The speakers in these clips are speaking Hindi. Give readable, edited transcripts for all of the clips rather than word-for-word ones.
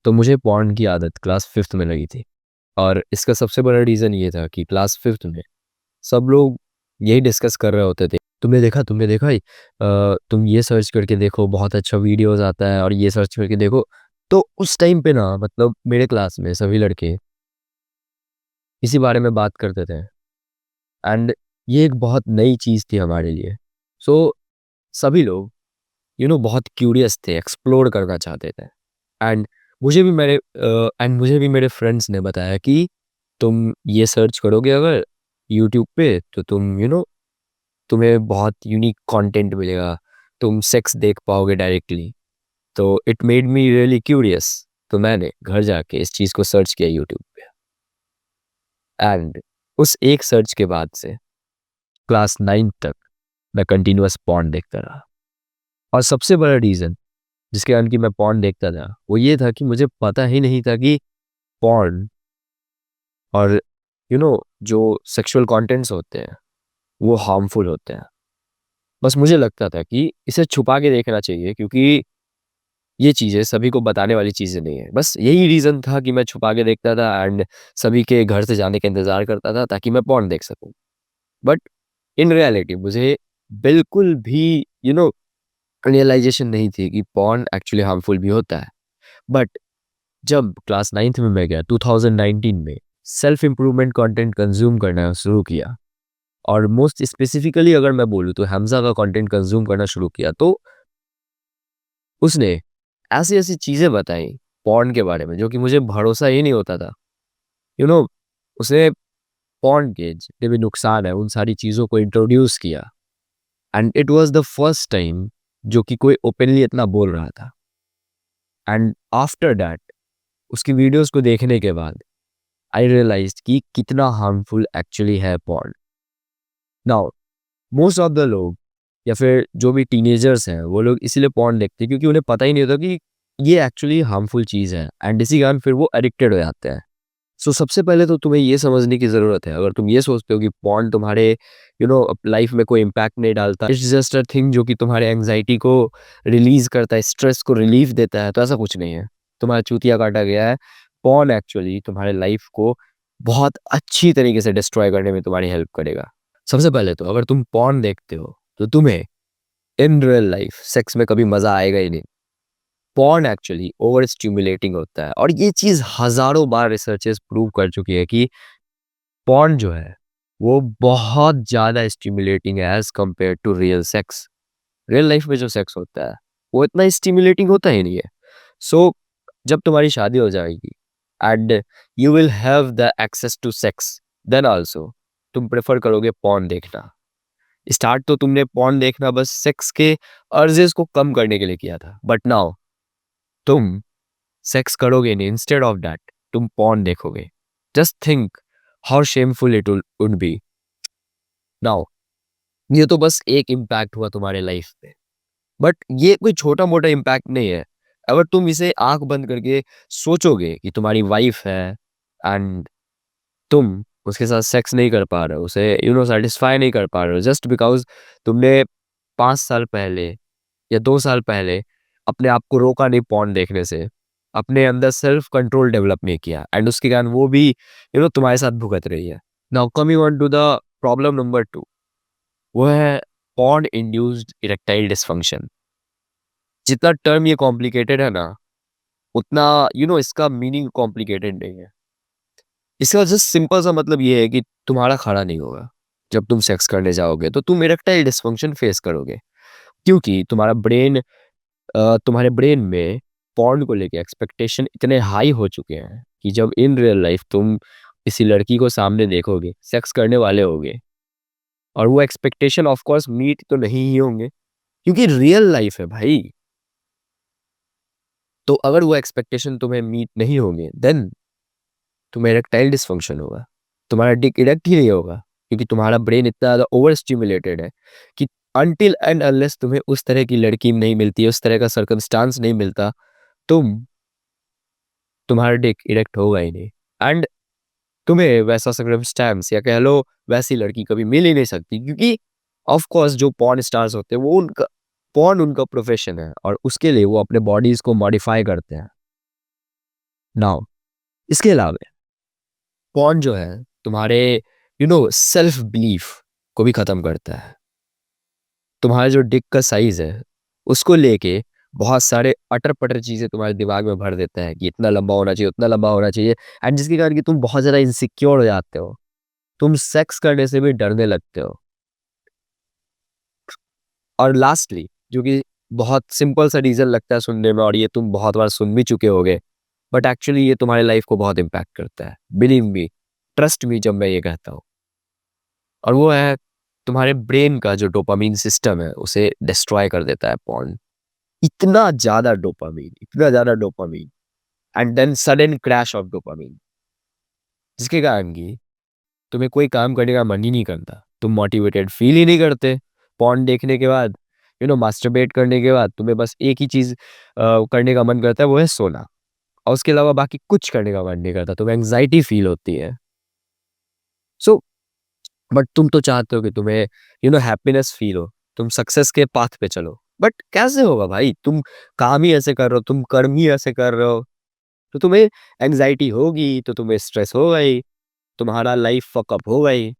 तो मुझे पॉर्न की आदत क्लास 5th में लगी थी। और इसका सबसे बड़ा रीज़न ये था कि क्लास 5th में सब लोग यही डिस्कस कर रहे होते थे, तुमने देखा है? तुम ये सर्च करके देखो, बहुत अच्छा वीडियोस आता है, और ये सर्च करके देखो। तो उस टाइम पे ना, मतलब मेरे क्लास में सभी लड़के इसी बारे में बात करते थे। एंड ये एक बहुत नई चीज़ थी हमारे लिए। सो सभी लोग बहुत क्यूरियस थे, एक्सप्लोर करना चाहते थे। एंड मुझे भी मेरे फ्रेंड्स ने बताया कि तुम ये सर्च करोगे अगर यूट्यूब पे, तो तुम्हें बहुत यूनिक कंटेंट मिलेगा, तुम सेक्स देख पाओगे डायरेक्टली। तो it made me really curious. तो मैंने घर जाके इस चीज़ को सर्च किया यूट्यूब पे। एंड उस एक सर्च के बाद से क्लास 9 तक मैं कंटिन्यूअस पॉर्न देखता रहा। और सबसे बड़ा रीज़न जिसके कारण कि मैं पॉर्न देखता था, वो ये था कि मुझे पता ही नहीं था कि पॉर्न और जो सेक्सुअल कंटेंट्स होते हैं वो हार्मफुल होते हैं। बस मुझे लगता था कि इसे छुपा के देखना चाहिए, क्योंकि ये चीज़ें सभी को बताने वाली चीज़ें नहीं है। बस यही रीज़न था कि मैं छुपा के देखता था, एंड सभी के घर से जाने का इंतज़ार करता था ताकि मैं पॉर्न देख सकूँ। बट इन रियलिटी मुझे बिल्कुल भी रियलाइज़ेशन नहीं थी कि पॉर्न एक्चुअली हार्मफुल भी होता है। बट जब क्लास 9th में मैं गया 2019 में, सेल्फ इम्प्रूवमेंट कंटेंट कंज्यूम करना शुरू किया, और मोस्ट स्पेसिफिकली अगर मैं बोलूँ तो हमज़ा का कंटेंट कंज्यूम करना शुरू किया, तो उसने ऐसी-ऐसी चीज़ें बताई पॉर्न के बारे में जो कि मुझे भरोसा ही नहीं होता था। यू नो उसने पॉर्न के जितने भी नुकसान है उन सारी चीज़ों को इंट्रोड्यूस किया, and it was the first time जो कि कोई ओपनली इतना बोल रहा था। एंड आफ्टर दैट, उसकी वीडियोज़ को देखने के बाद आई रियलाइज्ड कि कितना हार्मफुल एक्चुअली है porn. Now most of the लोग, या फिर जो भी टीनेजर्स हैं, वो लोग इसीलिए पॉर्न देखते हैं क्योंकि उन्हें पता ही नहीं होता कि ये एक्चुअली हार्मफुल चीज़ है, एंड इसी कारण फिर वो एडिक्टेड हो जाते हैं। सो सबसे पहले तो तुम्हें ये समझने की ज़रूरत है, अगर तुम ये सोचते हो कि पॉर्न तुम्हारे लाइफ में कोई इम्पैक्ट नहीं डालता, इट्स जस्ट अ थिंग जो कि तुम्हारे एंग्जाइटी को रिलीज़ करता है, स्ट्रेस को रिलीफ देता है, तो ऐसा कुछ नहीं है। तुम्हारा चूतिया काटा गया है। पॉर्न एक्चुअली तुम्हारे लाइफ को बहुत अच्छी तरीके से डिस्ट्रॉय करने में तुम्हारी हेल्प करेगा। सबसे पहले तो अगर तुम पॉर्न देखते हो तो तुम्हें इन रियल लाइफ सेक्स में कभी मजा आएगा ही नहीं। पॉर्न एक्चुअली ओवर स्टिमुलेटिंग होता है, और ये चीज हजारों बार रिसर्चेस प्रूव कर चुकी है कि पॉर्न जो है वो बहुत ज्यादा स्टिमुलेटिंग है as compared to real sex. Real life में जो सेक्स होता है वो इतना स्टिमुलेटिंग होता ही नहीं है। सो जब तुम्हारी शादी हो जाएगी and you will have the access to sex, then also तुम प्रेफर करोगे पॉर्न देखना। स्टार्ट तो तुमने पॉर्न देखना बस सेक्स के अर्जेस को कम करने के लिए किया था, बट नाउ तुम सेक्स करोगे नहीं, इंस्टेड ऑफ दैट तुम पॉर्न देखोगे। Just think how shameful it would be. Now ये तो बस एक इम्पैक्ट हुआ तुम्हारे लाइफ पे, बट ये कोई छोटा मोटा इम्पैक्ट नहीं है। अगर तुम इसे आंख बंद करके सोचोगे कि तुम्हारी वाइफ है, एंड तुम उसके साथ सेक्स नहीं कर पा रहे हो, उसे सेटिस्फाई नहीं कर पा रहे हो, जस्ट बिकॉज तुमने 5 साल पहले या 2 साल पहले अपने आप को रोका नहीं पॉर्न देखने से, अपने अंदर सेल्फ कंट्रोल डेवलप नहीं किया, एंड उसके कारण वो भी तुम्हारे साथ भुगत रही है। Now coming on to the problem number 2, वो है पॉर्न इंड्यूस्ड इरेक्टाइल डिसफंक्शन। जितना टर्म ये कॉम्प्लिकेटेड है ना, उतना इसका मीनिंग कॉम्प्लिकेटेड नहीं है। इसका जस्ट सिंपल सा मतलब ये है कि तुम्हारा खड़ा नहीं होगा जब तुम सेक्स करने जाओगे, तो तुम इरेक्टाइल डिसफंक्शन फेस करोगे, क्योंकि तुम्हारे ब्रेन में पॉर्न को लेके एक्सपेक्टेशन इतने हाई हो चुके हैं कि जब इन रियल लाइफ तुम किसी लड़की को सामने देखोगे, सेक्स करने वाले होगे, और वो एक्सपेक्टेशन ऑफ कोर्स मीट तो नहीं ही होंगे, क्योंकि रियल लाइफ है भाई। तो अगर वो एक्सपेक्टेशन तुम्हें मीट नहीं होंगे, देन तुम्हें इरेक्टाइल डिसफंक्शन होगा, तुम्हारा डिक इरेक्ट ही नहीं होगा, क्योंकि तुम्हारा ब्रेन इतना ज़्यादा ओवर स्टिमुलेटेड है कि अनटिल एंड अनलेस तुम्हें उस तरह की लड़की नहीं मिलती है, उस तरह का सर्कमस्टांस नहीं मिलता, तुम तुम्हारा डिक इरेक्ट होगा ही नहीं। एंड तुम्हें वैसा सर्कमस्टेंस या कह लो वैसी लड़की कभी मिल ही नहीं सकती, क्योंकि ऑफ कोर्स जो पॉर्न स्टार्स होते हैं वो उनका पॉर्न उनका प्रोफेशन है, और उसके लिए वो अपने बॉडीज को मॉडिफाई करते हैं। नाउ इसके अलावा पॉर्न जो है तुम्हारे सेल्फ बिलीफ को भी खत्म करता है। तुम्हारा जो डिक का साइज है उसको लेके बहुत सारे अटर पटर चीजें तुम्हारे दिमाग में भर देता है कि इतना लंबा होना चाहिए, उतना लंबा होना चाहिए, एंड जिसके कारण कि तुम बहुत ज्यादा इनसिक्योर हो जाते हो। तुम सेक्स करने से भी डरने लगते हो। और लास्टली, जो कि बहुत सिंपल सा रीजन लगता है सुनने में, और ये तुम बहुत बार सुन भी चुके होगे, बट एक्चुअली ये तुम्हारी लाइफ को बहुत इम्पैक्ट करता है। बिलीव मी, ट्रस्ट मी जब मैं ये कहता हूँ। और वो है तुम्हारे ब्रेन का जो डोपामीन सिस्टम है उसे डिस्ट्रॉय कर देता है पॉर्न। इतना ज्यादा dopamine and then sudden crash of dopamine, जिसके कारण की तुम्हें कोई काम करने का मन ही नहीं करता, तुम मोटिवेटेड फील ही नहीं करते। पॉर्न देखने के बाद, मास्टरबेट करने के बाद तुम्हें बस एक ही चीज करने का मन करता है, वो है सोना। और उसके अलावा बाकी कुछ करने का मन नहीं करता, तुम्हें एंग्जाइटी फील होती है। सो बट तुम तो चाहते हो कि तुम्हें हैप्पीनेस फील हो, तुम सक्सेस के पाथ पे चलो। बट कैसे होगा भाई, तुम काम ही ऐसे कर रहे हो, तुम कर्म ही ऐसे कर रहे हो, तो तुम्हें एंग्जाइटी होगी, तो तुम्हें स्ट्रेस होगा ही, तुम्हारा लाइफ फकअप होगा ही।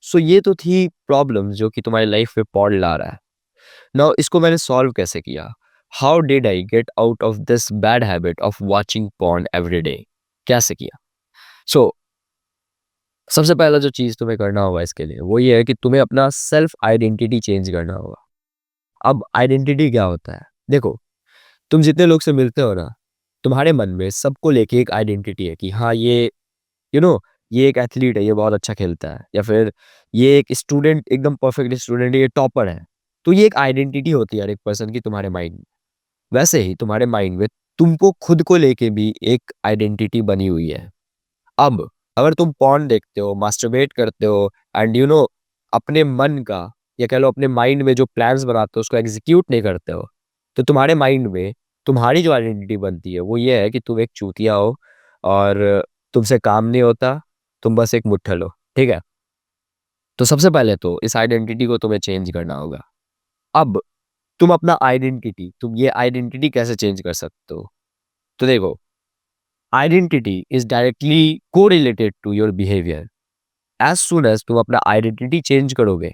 सो ये तो थी प्रॉब्लम जो कि तुम्हारी लाइफ में पॉड ला रहा है। नाउ इसको मैंने सॉल्व कैसे किया? How did I get out of this bad habit of watching porn every day? कैसे किया? सो सबसे पहला जो चीज तुम्हें करना होगा इसके लिए वो ये है कि तुम्हें अपना सेल्फ आइडेंटिटी चेंज करना होगा। अब आइडेंटिटी क्या होता है? देखो, तुम जितने लोग से मिलते हो ना, तुम्हारे मन में सबको लेके एक आइडेंटिटी है कि हाँ ये यू नो ये एक एथलीट है, ये बहुत अच्छा खेलता है, या फिर ये एक स्टूडेंट एकदम परफेक्ट स्टूडेंट है, ये टॉपर है। तो ये एक आइडेंटिटी होती है हर एक पर्सन की तुम्हारे माइंड में। वैसे ही तुम्हारे माइंड में तुमको खुद को लेके भी एक आइडेंटिटी बनी हुई है। अब अगर तुम पॉर्न देखते हो, मास्टरबेट करते हो, एंड अपने मन का, या कह लो अपने माइंड में जो प्लान्स बनाते हो उसको एग्जीक्यूट नहीं करते हो, तो तुम्हारे माइंड में तुम्हारी जो आइडेंटिटी बनती है वो ये है कि तुम एक चूतिया हो, और तुमसे काम नहीं होता, तुम बस एक मुट्ठल हो। ठीक है? तो सबसे पहले तो इस आइडेंटिटी को तुम्हें चेंज करना होगा। अब तुम ये आइडेंटिटी कैसे चेंज कर सकते हो? तो देखो, आइडेंटिटी इज डायरेक्टली को related to your behaviour. As soon as तुम अपना आइडेंटिटी चेंज करोगे,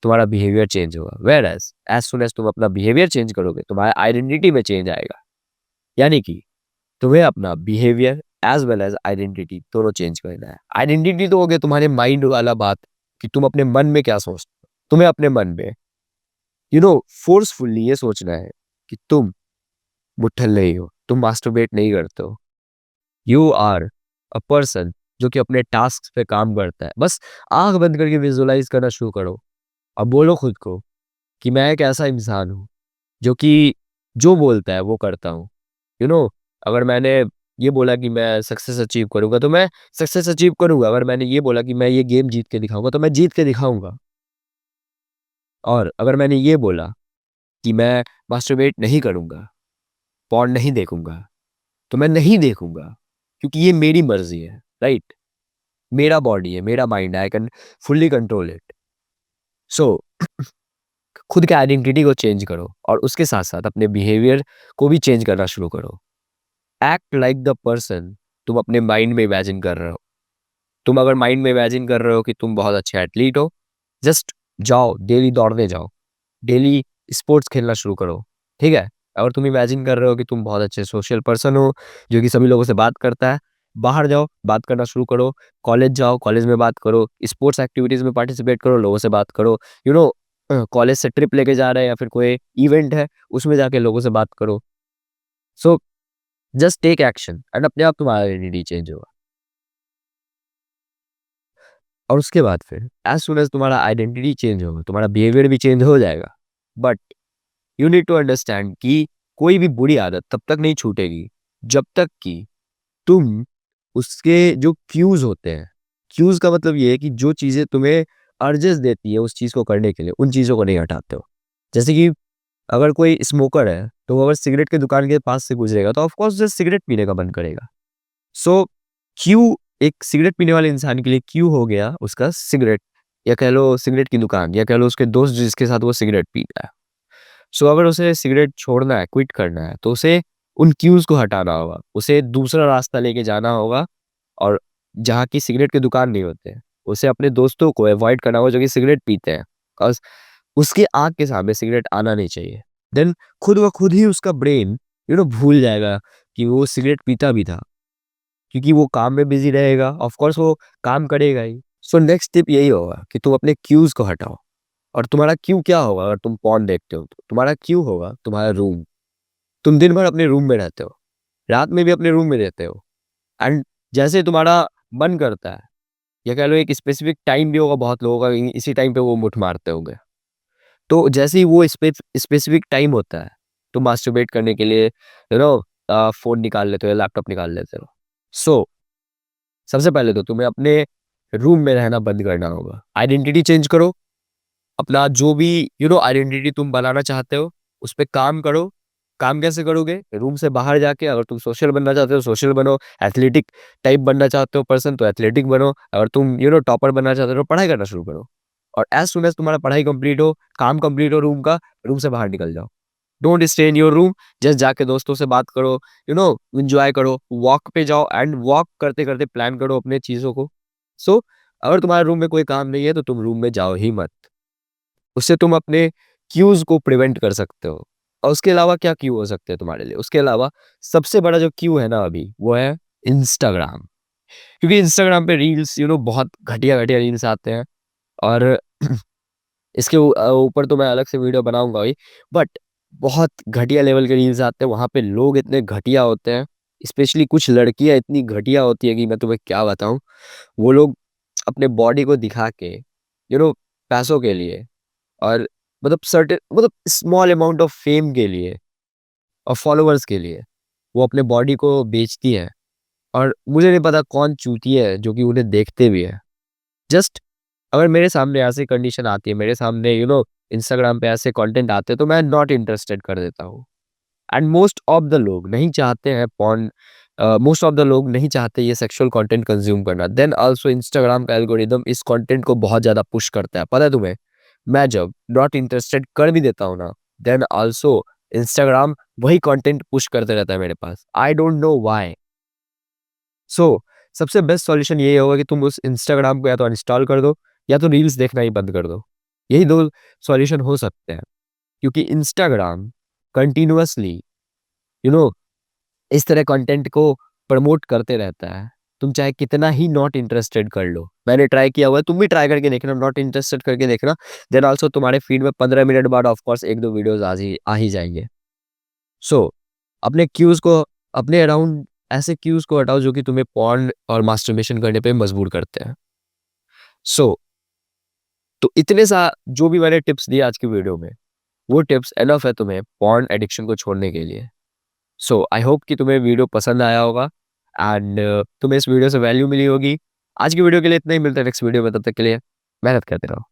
तुम्हारा बिहेवियर चेंज होगा। वेयर एज सुन एज तुम अपना बिहेवियर चेंज करोगे, तुम्हारा आइडेंटिटी में चेंज आएगा। यानी कि तुम्हें अपना behaviour as well as identity दोनों चेंज करना है। आइडेंटिटी तो हो गया तुम्हारे माइंड वाला बात, कि तुम अपने मन में क्या सोचते हो। तुम्हें अपने मन में फोर्सफुली ये सोचना है कि तुम मुट्ठल नहीं हो, तुम मास्टरबेट नहीं करते हो, यू आर अ पर्सन जो कि अपने टास्क पे काम करता है। बस आंख बंद करके विजुअलाइज करना शुरू करो। अब बोलो खुद को कि मैं एक ऐसा इंसान हूँ जो कि जो बोलता है वो करता हूँ। यू नो अगर मैंने ये बोला कि मैं सक्सेस अचीव करूंगा तो मैं सक्सेस अचीव करूंगा। अगर मैंने ये बोला कि मैं ये गेम जीत के दिखाऊंगा तो मैं जीत के दिखाऊंगा। और अगर मैंने ये बोला कि मैं मास्टरबेट नहीं करूंगा, पॉर्न नहीं देखूंगा, तो मैं नहीं देखूंगा, क्योंकि ये मेरी मर्जी है। राइट? मेरा बॉडी है, मेरा माइंड है, I can fully control it. So खुद के आइडेंटिटी को चेंज करो, और उसके साथ साथ अपने बिहेवियर को भी चेंज करना शुरू करो। एक्ट लाइक द पर्सन तुम अपने माइंड में इमेजिन कर रहे हो। तुम अगर माइंड में इमेजिन कर रहे हो कि तुम बहुत अच्छे एथलीट हो, जस्ट जाओ, डेली दौड़ने जाओ, डेली स्पोर्ट्स खेलना शुरू करो। ठीक है? अगर तुम इमेजिन कर रहे हो कि तुम बहुत अच्छे सोशल पर्सन हो जो कि सभी लोगों से बात करता है, बाहर जाओ, बात करना शुरू करो। कॉलेज जाओ, कॉलेज में बात करो, स्पोर्ट्स एक्टिविटीज में पार्टिसिपेट करो, लोगों से बात करो। यू नो कॉलेज से ट्रिप लेके जा रहे हैं या फिर कोई इवेंट है, उसमें जाके लोगों से बात करो। So just take action and अपने आप तुम्हारा आइडेंटिटी चेंज होगा। और उसके बाद फिर एज सुन एज तुम्हारा आइडेंटिटी चेंज होगा, तुम्हारा बिहेवियर भी चेंज हो जाएगा। But you need to understand कि कोई भी बुरी आदत तब तक नहीं छूटेगी जब तक कि तुम उसके जो क्यूज होते हैं, क्यूज का मतलब ये है कि जो चीजें तुम्हें अर्जेस देती है उस चीज को करने के लिए, उन चीजों को नहीं हटाते हो। जैसे कि अगर कोई स्मोकर है तो वो अगर सिगरेट की दुकान के पास से गुजरेगा तो ऑफकोर्स उसे सिगरेट पीने का मन करेगा। सो क्यू एक सिगरेट पीने वाले इंसान के लिए क्यू हो गया उसका सिगरेट, या कह लो सिगरेट की दुकान, या कह लो उसके दोस्त जिसके साथ वो सिगरेट पीता है। सो अगर उसे सिगरेट छोड़ना है, क्विट करना है, तो उसे उन क्यूज़ को हटाना होगा, उसे दूसरा रास्ता लेके जाना होगा और जहाँ की सिगरेट की दुकान नहीं होते हैं, उसे अपने दोस्तों को अवॉइड करना होगा जो कि सिगरेट पीते हैं। बिकॉज़ उसकी आँख के सामने सिगरेट आना नहीं चाहिए। देन खुद ब खुद ही उसका ब्रेन भूल जाएगा कि वो सिगरेट पीता भी था, क्योंकि वो काम में बिज़ी रहेगा, ऑफ कोर्स वो काम करेगा ही। सो नेक्स्ट टिप यही होगा कि तुम अपने क्यूज़ को हटाओ। और तुम्हारा क्यू क्या होगा अगर तुम पॉर्न देखते हो तो? तुम्हारा क्यू होगा तुम्हारा रूम। तुम दिन भर अपने रूम में रहते हो, रात में भी अपने रूम में रहते हो एंड जैसे तुम्हारा मन करता है, या कह लो एक स्पेसिफिक टाइम भी होगा बहुत लोगों का, इसी टाइम पे वो मुठ मारते होंगे। तो जैसे ही वो स्पेसिफिक टाइम होता है, तुम मास्टरबेट करने के लिए फ़ोन निकाल लेते हो या लैपटॉप निकाल लेते हो। सो सबसे पहले तो तुम्हें अपने रूम में रहना बंद करना होगा। आइडेंटिटी चेंज करो। अपना जो भी आइडेंटिटी तुम बनाना चाहते हो, उस पे काम करो। काम कैसे करोगे? रूम से बाहर जाके अगर तुम सोशल बनना चाहते हो, सोशल बनो। एथलेटिक टाइप बनना चाहते हो पर्सन, तो एथलेटिक बनो। अगर तुम टॉपर बनना चाहते हो, तो पढ़ाई करना शुरू करो। और एज़ सून एज़ तुम्हारा पढ़ाई कंप्लीट हो, काम कंप्लीट हो रूम का, रूम से बाहर निकल जाओ। Don't stay in your room. Just जाके दोस्तों से बात करो, एन्जॉय करो, वॉक पे जाओ एंड वॉक करते-करते प्लान करो अपने चीज़ों को। सो अगर तुम्हारे रूम में कोई काम नहीं है, तो तुम रूम में जाओ ही मत। उससे तुम अपने क्यूज़ को प्रिवेंट कर सकते हो। और उसके अलावा क्या क्यू हो सकते हैं तुम्हारे लिए? उसके अलावा सबसे बड़ा जो क्यू है ना अभी, वो है इंस्टाग्राम। क्योंकि इंस्टाग्राम पे रील्स बहुत घटिया-घटिया रील्स आते हैं और इसके ऊपर तो मैं अलग से वीडियो बनाऊँगा ही, बट बहुत घटिया लेवल के रील्स आते हैं, वहाँ पे लोग इतने घटिया होते हैं, स्पेशली कुछ लड़कियाँ इतनी घटिया होती हैं कि मैं तुम्हें क्या बताऊँ। वो लोग अपने बॉडी को दिखा के पैसों के लिए और मतलब सर्टेन मतलब स्मॉल अमाउंट ऑफ फेम के लिए और फॉलोवर्स के लिए वो अपने बॉडी को बेचती है। और मुझे नहीं पता कौन चूतिया है जो कि उन्हें देखते भी है। जस्ट अगर मेरे सामने ऐसी कंडीशन आती है, मेरे सामने इंस्टाग्राम पे ऐसे कंटेंट आते हैं, तो मैं नॉट इंटरेस्टेड कर देता हूँ। एंड मोस्ट ऑफ द लोग नहीं चाहते हैं पॉर्न, मोस्ट ऑफ द लोग नहीं चाहते ये सेक्सुअल कंटेंट कंज्यूम करना। देन आल्सो इंस्टाग्राम का एल्गोरिदम इस कंटेंट को बहुत ज़्यादा पुश करता है। पता है तुम्हें? मैं जब नॉट इंटरेस्टेड कर भी देता हूँ ना, देन आल्सो इंस्टाग्राम वही कंटेंट पुश करते रहता है मेरे पास। I don't know why. So सबसे बेस्ट सॉल्यूशन यही होगा कि तुम उस इंस्टाग्राम को या तो अनइंस्टॉल कर दो या तो रील्स देखना ही बंद कर दो। यही 2 सॉल्यूशन हो सकते हैं, क्योंकि इंस्टाग्राम कंटीन्यूअसली यू नो इस तरह कंटेंट को प्रमोट करते रहता है। तुम चाहे कितना ही नॉट इंटरेस्टेड कर लो। मैंने ट्राई किया हुआ है, तुम भी ट्राई करके देखना, नॉट इंटरेस्टेड करके देखना। देन आल्सो तुम्हारे फीड में 15 मिनट बाद ऑफ कोर्स 1-2 वीडियोज़ आ ही जाएँगे। सो अपने क्यूज़ को अपने अराउंड ऐसे क्यूज़ को हटाओ जो कि तुम्हें पॉर्न और मास्टरबेशन करने पे मजबूर करते हैं। सो तो इतने सा जो भी मैंने टिप्स दिए आज की वीडियो में, वो टिप्स इनफ है तुम्हें पॉर्न एडिक्शन को छोड़ने के लिए। सो आई होप कि तुम्हें वीडियो पसंद आया होगा एंड तुम्हें इस वीडियो से वैल्यू मिली होगी। आज की वीडियो के लिए इतना ही, मिलता है नेक्स्ट वीडियो में, तब तक के लिए मेहनत करते रहो।